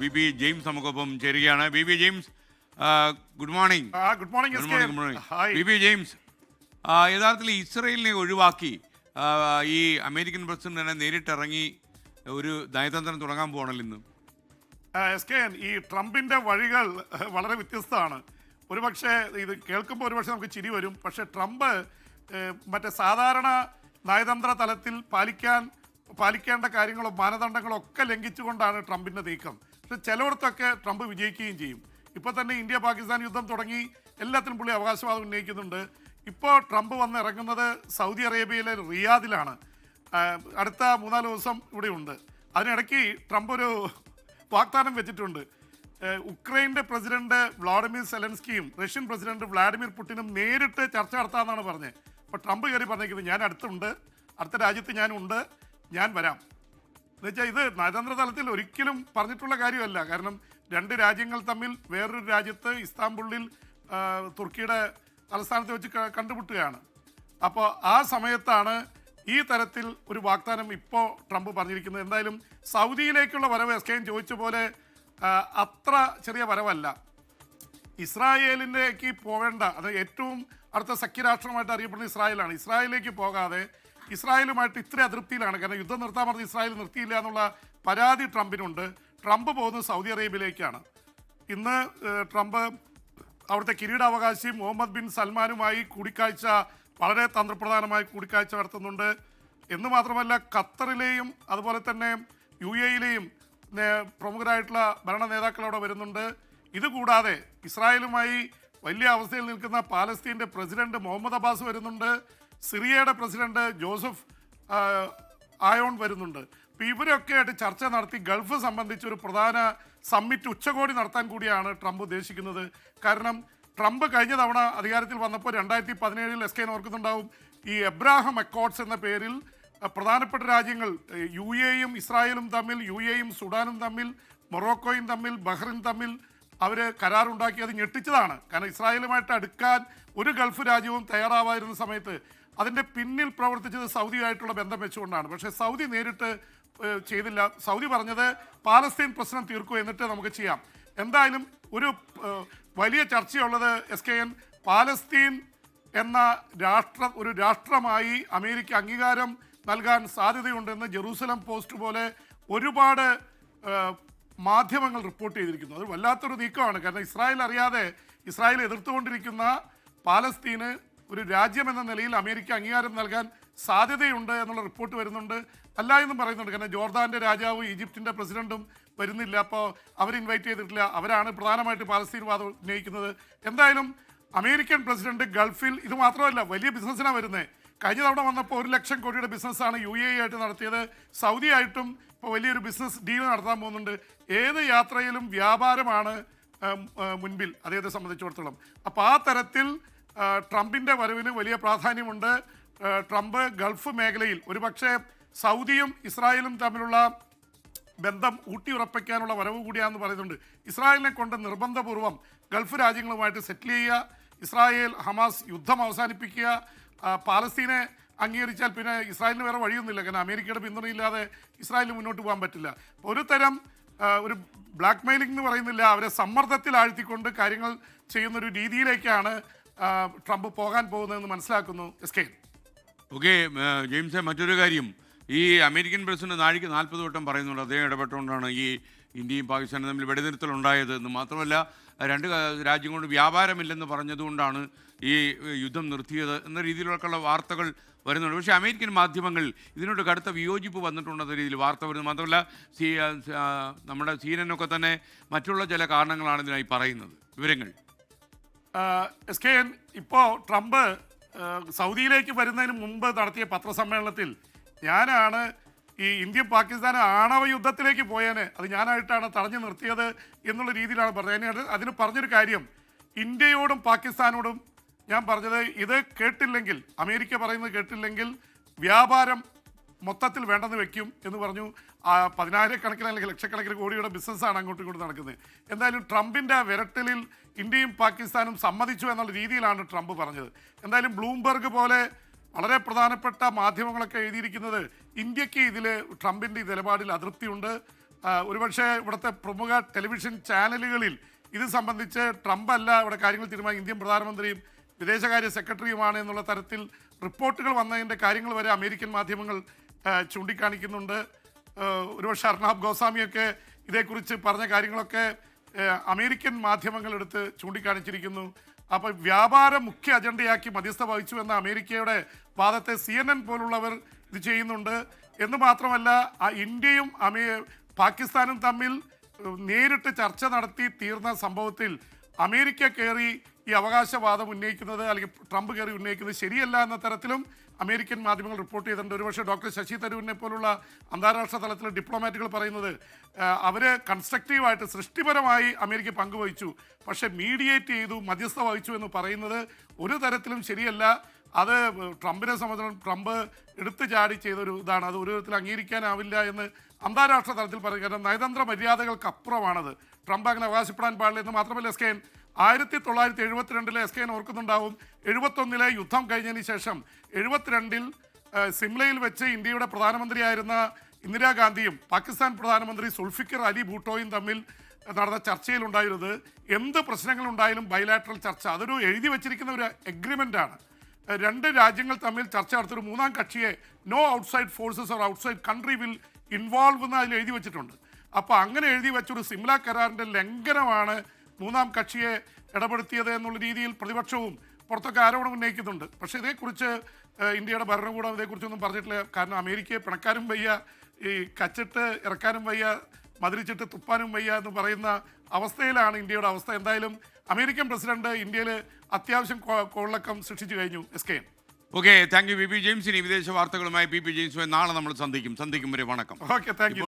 B James നമുക്കൊപ്പം ചേരുകയാണ്. B James, good morning. Good morning. Good morning B James. യഥാർത്ഥത്തിൽ ഇസ്രയേലിനെ ഒഴിവാക്കി ഈ അമേരിക്കൻ പ്രസിഡന്റ് തന്നെ നേരിട്ടിറങ്ങി ഒരു നയതന്ത്രം തുടങ്ങാൻ പോകണല്ലോ ഇന്ന്. ഈ ട്രംപിന്റെ വഴികൾ വളരെ വ്യത്യസ്തമാണ്. ഒരുപക്ഷെ ഇത് കേൾക്കുമ്പോൾ ഒരുപക്ഷെ നമുക്ക് ചിരി വരും. പക്ഷേ ട്രംപ് മറ്റേ സാധാരണ നയതന്ത്ര തലത്തിൽ പാലിക്കേണ്ട കാര്യങ്ങളും മാനദണ്ഡങ്ങളും ഒക്കെ ലംഘിച്ചുകൊണ്ടാണ് ട്രംപിന്റെ നീക്കം. പക്ഷെ ചിലയിടത്തൊക്കെ ട്രംപ് വിജയിക്കുകയും ചെയ്യും. ഇപ്പോൾ തന്നെ ഇന്ത്യ പാകിസ്ഥാൻ യുദ്ധം തുടങ്ങി, എല്ലാത്തിനും പുള്ളി അവകാശവാദം ഉന്നയിക്കുന്നുണ്ട്. ഇപ്പോൾ ട്രംപ് വന്നിറങ്ങുന്നത് സൗദി അറേബ്യയിലെ റിയാദിലാണ്. അടുത്ത 3-4 ദിവസം ഇവിടെയുണ്ട്. അതിനിടയ്ക്ക് ട്രംപ് ഒരു വാഗ്ദാനം വെച്ചിട്ടുണ്ട്. ഉക്രൈൻ്റെ പ്രസിഡന്റ് വ്ളാഡിമിർ സെലൻസ്കിയും റഷ്യൻ പ്രസിഡന്റ് വ്ളാഡിമിർ പുടിനും നേരിട്ട് ചർച്ച നടത്താമെന്നാണ് പറഞ്ഞത്. അപ്പോൾ ട്രംപ് കയറി പറഞ്ഞിരിക്കുന്നത് ഞാൻ അടുത്ത രാജ്യത്ത് ഞാനുണ്ട്, ഞാൻ വരാം എന്നുവെച്ചാൽ ഇത് നയതന്ത്ര തലത്തിൽ ഒരിക്കലും പറഞ്ഞിട്ടുള്ള കാര്യമല്ല. കാരണം രണ്ട് രാജ്യങ്ങൾ തമ്മിൽ വേറൊരു രാജ്യത്ത് ഇസ്താംബുളിൽ തുർക്കിയുടെ തലസ്ഥാനത്ത് വെച്ച് കണ്ടുമുട്ടുകയാണ്. അപ്പോൾ ആ സമയത്താണ് ഈ തരത്തിൽ ഒരു വാഗ്ദാനം ഇപ്പോൾ ട്രംപ് പറഞ്ഞിരിക്കുന്നത്. എന്തായാലും സൗദിയിലേക്കുള്ള വരവ് എസ്കെയും ചോദിച്ച പോലെ അത്ര ചെറിയ വരവല്ല. ഇസ്രായേലിലേക്ക് പോവേണ്ട, അത് ഏറ്റവും അടുത്ത സഖ്യരാഷ്ട്രമായിട്ട് അറിയപ്പെടുന്ന ഇസ്രായേലാണ്. ഇസ്രായേലിലേക്ക് പോകാതെ ഇസ്രായേലുമായിട്ട് ഇത്ര അതൃപ്തിയിലാണ്. കാരണം യുദ്ധം നിർത്താൻ പറഞ്ഞ് ഇസ്രായേൽ നിർത്തിയില്ല എന്നുള്ള പരാതി ട്രംപിനുണ്ട്. ട്രംപ് പോകുന്നത് സൗദി അറേബ്യയിലേക്കാണ്. ഇന്ന് ട്രംപ് അവിടുത്തെ കിരീടാവകാശി മുഹമ്മദ് ബിൻ സൽമാനുമായി കൂടിക്കാഴ്ച, വളരെ തന്ത്രപ്രധാനമായി കൂടിക്കാഴ്ച നടത്തുന്നുണ്ട്. എന്ന് മാത്രമല്ല ഖത്തറിലെയും അതുപോലെ തന്നെ UAE-യിലെയും പ്രമുഖരായിട്ടുള്ള ഭരണ നേതാക്കൾ അവിടെ വരുന്നുണ്ട്. ഇതുകൂടാതെ ഇസ്രായേലുമായി വലിയ അവസ്ഥയിൽ നിൽക്കുന്ന പാലസ്തീൻ്റെ പ്രസിഡന്റ് മുഹമ്മദ് അബ്ബാസ് വരുന്നുണ്ട്. സിറിയയുടെ പ്രസിഡന്റ് ജോസഫ് ആയോൺ വരുന്നുണ്ട്. അപ്പോൾ ഇവരൊക്കെ ആയിട്ട് ചർച്ച നടത്തി ഗൾഫ് സംബന്ധിച്ച് ഒരു പ്രധാന സമ്മിറ്റ് ഉച്ചകോടി നടത്താൻ കൂടിയാണ് ട്രംപ് ഉദ്ദേശിക്കുന്നത്. കാരണം ട്രംപ് കഴിഞ്ഞ തവണ അധികാരത്തിൽ വന്നപ്പോൾ 2017 എസ്കെൻ ഓർക്കുന്നുണ്ടാവും, ഈ എബ്രാഹാം അക്കോർഡ്സ് എന്ന പേരിൽ പ്രധാനപ്പെട്ട രാജ്യങ്ങൾ UAE-യും ഇസ്രായേലും തമ്മിൽ, UAE-യും സുഡാനും തമ്മിൽ, മൊറോക്കോയും തമ്മിൽ, ബഹ്റിൻ തമ്മിൽ അവർ കരാറുണ്ടാക്കി. അത് ഞെട്ടിച്ചതാണ്. കാരണം ഇസ്രായേലുമായിട്ട് അടുക്കാൻ ഒരു ഗൾഫ് രാജ്യവും തയ്യാറാവാതിരുന്ന സമയത്ത് അതിൻ്റെ പിന്നിൽ പ്രവർത്തിച്ചത് സൗദിയായിട്ടുള്ള ബന്ധം വെച്ചുകൊണ്ടാണ്. പക്ഷേ സൗദി നേരിട്ട് ചെയ്തില്ല. സൗദി പറഞ്ഞത് പാലസ്തീൻ പ്രശ്നം തീർക്കൂ, എന്നിട്ട് നമുക്ക് ചെയ്യാം. എന്തായാലും ഒരു വലിയ ചർച്ചയുള്ളത് SKN പാലസ്തീൻ എന്ന ഒരു രാഷ്ട്രമായി അമേരിക്ക അംഗീകാരം നൽകാൻ സാധ്യതയുണ്ടെന്ന് ജെറൂസലം പോസ്റ്റ് പോലെ ഒരുപാട് മാധ്യമങ്ങൾ റിപ്പോർട്ട് ചെയ്തിരിക്കുന്നു. അത് വല്ലാത്തൊരു നീക്കമാണ്. കാരണം ഇസ്രായേൽ എതിർത്തുകൊണ്ടിരിക്കുന്ന പാലസ്തീന് ഒരു രാജ്യമെന്ന നിലയിൽ അമേരിക്ക അംഗീകാരം നൽകാൻ സാധ്യതയുണ്ട് എന്നുള്ള റിപ്പോർട്ട് വരുന്നുണ്ട്. അല്ല എന്നും പറയുന്നുണ്ട്. കാരണം ജോർദാൻ്റെ രാജാവും ഈജിപ്തിൻ്റെ പ്രസിഡന്റും വരുന്നില്ല. അപ്പോൾ അവർ ഇൻവൈറ്റ് ചെയ്തിട്ടില്ല. അവരാണ് പ്രധാനമായിട്ട് പാലസ്തീൻ വാദം ഉന്നയിക്കുന്നത്. എന്തായാലും അമേരിക്കൻ പ്രസിഡന്റ് ഗൾഫിൽ, ഇത് മാത്രമല്ല വലിയ ബിസിനസ്സിനാണ് വരുന്നത്. കഴിഞ്ഞ തവണ വന്നപ്പോൾ 1 ലക്ഷം കോടിയുടെ ബിസിനസ്സാണ് UAE ആയിട്ട് നടത്തിയത്. സൗദി ആയിട്ടും ഇപ്പോൾ വലിയൊരു ബിസിനസ് ഡീൽ നടത്താൻ പോകുന്നുണ്ട്. ഏത് യാത്രയിലും വ്യാപാരമാണ് മുൻപിൽ അദ്ദേഹത്തെ സംബന്ധിച്ചിടത്തോളം. അപ്പോൾ ആ തരത്തിൽ ട്രംപിൻ്റെ വരവിന് വലിയ പ്രാധാന്യമുണ്ട്. ട്രംപ് ഗൾഫ് മേഖലയിൽ ഒരുപക്ഷെ സൗദിയും ഇസ്രായേലും തമ്മിലുള്ള ബന്ധം ഊട്ടിയുറപ്പിക്കാനുള്ള വരവ് കൂടിയാണെന്ന് പറയുന്നുണ്ട്. ഇസ്രായേലിനെ കൊണ്ട് നിർബന്ധപൂർവം ഗൾഫ് രാജ്യങ്ങളുമായിട്ട് സെറ്റിൽ ചെയ്യുക, ഇസ്രായേൽ ഹമാസ് യുദ്ധം അവസാനിപ്പിക്കുക, പാലസ്തീനെ അംഗീകരിച്ചാൽ പിന്നെ ഇസ്രായേലിന് വേറെ വഴിയൊന്നുമില്ല. കാരണം അമേരിക്കയുടെ പിന്തുണയില്ലാതെ ഇസ്രായേലിന് മുന്നോട്ട് പോകാൻ പറ്റില്ല. ഒരു തരം ഒരു ബ്ലാക്ക് മെയിലിംഗ് എന്ന് പറയുന്നില്ല, അവരെ സമ്മർദ്ദത്തിൽ ആഴ്ത്തിക്കൊണ്ട് കാര്യങ്ങൾ ചെയ്യുന്നൊരു രീതിയിലേക്കാണ് ട്രംപ് പോകാൻ പോകുന്നതെന്ന് മനസ്സിലാക്കുന്നു. SKN. ഓക്കെ ജെയിംസ്, മറ്റൊരു കാര്യം, ഈ അമേരിക്കൻ പ്രസിഡന്റ് നാഴിക്ക് 40 വട്ടം പറയുന്നുണ്ട് അദ്ദേഹം ഇടപെട്ടുകൊണ്ടാണ് ഈ ഇന്ത്യയും പാകിസ്ഥാനും തമ്മിൽ വെടിനിർത്തലുണ്ടായത് എന്ന്. മാത്രമല്ല രണ്ട് രാജ്യം കൊണ്ട് വ്യാപാരമില്ലെന്ന് പറഞ്ഞതുകൊണ്ടാണ് ഈ യുദ്ധം നിർത്തിയത് എന്ന രീതിയിലൊക്കെയുള്ള വാർത്തകൾ വരുന്നുണ്ട്. പക്ഷേ അമേരിക്കൻ മാധ്യമങ്ങൾ ഇതിനോട് കടുത്ത വിയോജിപ്പ് വന്നിട്ടുണ്ടെന്ന രീതിയിൽ വാർത്ത വരുന്നു. മാത്രമല്ല നമ്മുടെ CNN ഒക്കെ തന്നെ മറ്റുള്ള ചില കാരണങ്ങളാണ് ഇതിനായി പറയുന്നത്. വിവരങ്ങൾ SKN, ഇപ്പോൾ ട്രംപ് സൗദിയിലേക്ക് വരുന്നതിന് മുമ്പ് നടത്തിയ പത്രസമ്മേളനത്തിൽ ഞാനാണ് ഈ ഇന്ത്യയും പാകിസ്ഥാനും ആണവ യുദ്ധത്തിലേക്ക് പോയേനെ, അത് ഞാനായിട്ടാണ് തടഞ്ഞു നിർത്തിയത് എന്നുള്ള രീതിയിലാണ് പറഞ്ഞത്. അതിന് പറഞ്ഞൊരു കാര്യം, ഇന്ത്യയോടും പാകിസ്ഥാനോടും ഞാൻ പറഞ്ഞത്, ഇത് കേട്ടില്ലെങ്കിൽ, അമേരിക്ക പറയുന്നത് കേട്ടില്ലെങ്കിൽ വ്യാപാരം മൊത്തത്തിൽ വേണ്ടെന്ന് വെക്കും എന്ന് പറഞ്ഞു. 10,000-കണക്കിന് അല്ലെങ്കിൽ ലക്ഷക്കണക്കിന് കോടിയുടെ ബിസിനസ്സാണ് അങ്ങോട്ടും ഇങ്ങോട്ടും നടക്കുന്നത്. എന്തായാലും ട്രംപിൻ്റെ വിരട്ടലിൽ ഇന്ത്യയും പാകിസ്ഥാനും സമ്മതിച്ചു എന്നുള്ള രീതിയിലാണ് ട്രംപ് പറഞ്ഞത്. എന്തായാലും ബ്ലൂംബെർഗ് പോലെ വളരെ പ്രധാനപ്പെട്ട മാധ്യമങ്ങളൊക്കെ എഴുതിയിരിക്കുന്നത് ഇന്ത്യക്ക് ഇതിൽ ട്രംപിൻ്റെ ഈ നിലപാടിൽ അതൃപ്തിയുണ്ട്. ഒരുപക്ഷെ ഇവിടുത്തെ പ്രമുഖ ടെലിവിഷൻ ചാനലുകളിൽ ഇത് സംബന്ധിച്ച് ട്രംപ് അല്ല ഇവിടെ കാര്യങ്ങൾ തീരുമാനിക്കും, ഇന്ത്യൻ പ്രധാനമന്ത്രിയും വിദേശകാര്യ സെക്രട്ടറിയുമാണ് എന്നുള്ള തരത്തിൽ റിപ്പോർട്ടുകൾ വന്നതിൻ്റെ കാര്യങ്ങൾ വരെ അമേരിക്കൻ മാധ്യമങ്ങൾ ചൂണ്ടിക്കാണിക്കുന്നുണ്ട്. ഒരുപക്ഷെ അർണാബ് ഗോസ്വാമിയൊക്കെ ഇതേക്കുറിച്ച് പറഞ്ഞ കാര്യങ്ങളൊക്കെ അമേരിക്കൻ മാധ്യമങ്ങൾ എടുത്ത് ചൂണ്ടിക്കാണിച്ചിരിക്കുന്നു. അപ്പോൾ വ്യാപാരം മുഖ്യ അജണ്ടയാക്കി മധ്യസ്ഥ വഹിച്ചു എന്ന അമേരിക്കയുടെ വാദത്തെ CNN പോലുള്ളവർ ഇത് ചെയ്യുന്നുണ്ട്. എന്ന് മാത്രമല്ല ഇന്ത്യയും പാകിസ്ഥാനും തമ്മിൽ നേരിട്ട് ചർച്ച നടത്തി തീർന്ന സംഭവത്തിൽ അമേരിക്ക കയറി ഈ അവകാശവാദം ഉന്നയിക്കുന്നത് അല്ലെങ്കിൽ ട്രംപ് കയറി ഉന്നയിക്കുന്നത് ശരിയല്ല എന്ന തരത്തിലും അമേരിക്കൻ മാധ്യമങ്ങൾ റിപ്പോർട്ട് ചെയ്തിട്ടുണ്ട്. ഒരുപക്ഷെ ഡോക്ടർ ശശി തരൂരിനെ പോലുള്ള അന്താരാഷ്ട്ര തലത്തിലെ ഡിപ്ലോമാറ്റുകൾ പറയുന്നത് അവർ കൺസ്ട്രക്റ്റീവായിട്ട് സൃഷ്ടിപരമായി അമേരിക്ക പങ്കുവഹിച്ചു, പക്ഷേ മീഡിയേറ്റ് ചെയ്തു, മധ്യസ്ഥ വഹിച്ചു എന്ന് പറയുന്നത് ഒരു തരത്തിലും ശരിയല്ല. അത് ട്രംപിനെ സംബന്ധിച്ചിടത്തോളം ട്രംപ് എടുത്തു ചാടി ചെയ്തൊരു ഇതാണ്. അത് ഒരു തരത്തിൽ അംഗീകരിക്കാനാവില്ല എന്ന് അന്താരാഷ്ട്ര തലത്തിൽ പറയും. കാരണം നയതന്ത്ര മര്യാദകൾക്കപ്പുറമാണത്. ട്രംപ് അങ്ങനെ അവകാശപ്പെടാൻ പാടില്ല. എന്ന് മാത്രമല്ല SKN 1972 SKN ഓർക്കുന്നുണ്ടാവും, 71 യുദ്ധം കഴിഞ്ഞതിന് ശേഷം 72 സിംലയിൽ വെച്ച് ഇന്ത്യയുടെ പ്രധാനമന്ത്രിയായിരുന്ന ഇന്ദിരാഗാന്ധിയും പാകിസ്ഥാൻ പ്രധാനമന്ത്രി സുൽഫിക്കർ അലി ഭൂട്ടോയും തമ്മിൽ നടന്ന ചർച്ചയിലുണ്ടായിരുന്നത് എന്ത് പ്രശ്നങ്ങളുണ്ടായാലും ബൈലാറ്ററൽ ചർച്ച, അതൊരു എഴുതി വച്ചിരിക്കുന്ന ഒരു എഗ്രിമെൻ്റാണ്. രണ്ട് രാജ്യങ്ങൾ തമ്മിൽ ചർച്ച നടത്തൊരു മൂന്നാം കക്ഷിയെ no outside forces or outside country will involve എന്ന് അതിൽ എഴുതി വെച്ചിട്ടുണ്ട്. അപ്പോൾ അങ്ങനെ എഴുതി വെച്ചൊരു സിംല കരാറിൻ്റെ ലംഘനമാണ് മൂന്നാം കക്ഷിയെ ഇടപെടുത്തിയത് എന്നുള്ള രീതിയിൽ പ്രതിപക്ഷവും പുറത്തൊക്കെ ആരോപണം ഉന്നയിക്കുന്നുണ്ട്. പക്ഷേ ഇതേക്കുറിച്ച് ഇന്ത്യയുടെ ഭരണകൂടം ഇതേക്കുറിച്ചൊന്നും പറഞ്ഞിട്ടില്ല. കാരണം അമേരിക്കയെ പിണക്കാനും വയ്യ, ഈ കച്ചിട്ട് ഇറക്കാനും വയ്യ, മതിരിച്ചിട്ട് തുപ്പാനും വയ്യ എന്ന് പറയുന്ന അവസ്ഥയിലാണ് ഇന്ത്യയുടെ അവസ്ഥ. എന്തായാലും അമേരിക്കൻ പ്രസിഡന്റ് ഇന്ത്യയിൽ അത്യാവശ്യം കോളിളക്കം സൃഷ്ടിച്ചു കഴിഞ്ഞു. SKN. Okay, thank you PP James. ഇനി വിദേശ വാർത്തകളുമായി PP ജെയിംസുമായി നാളെ നമ്മൾ സന്ധിക്കും വരെ വണക്കം. Okay, thank you.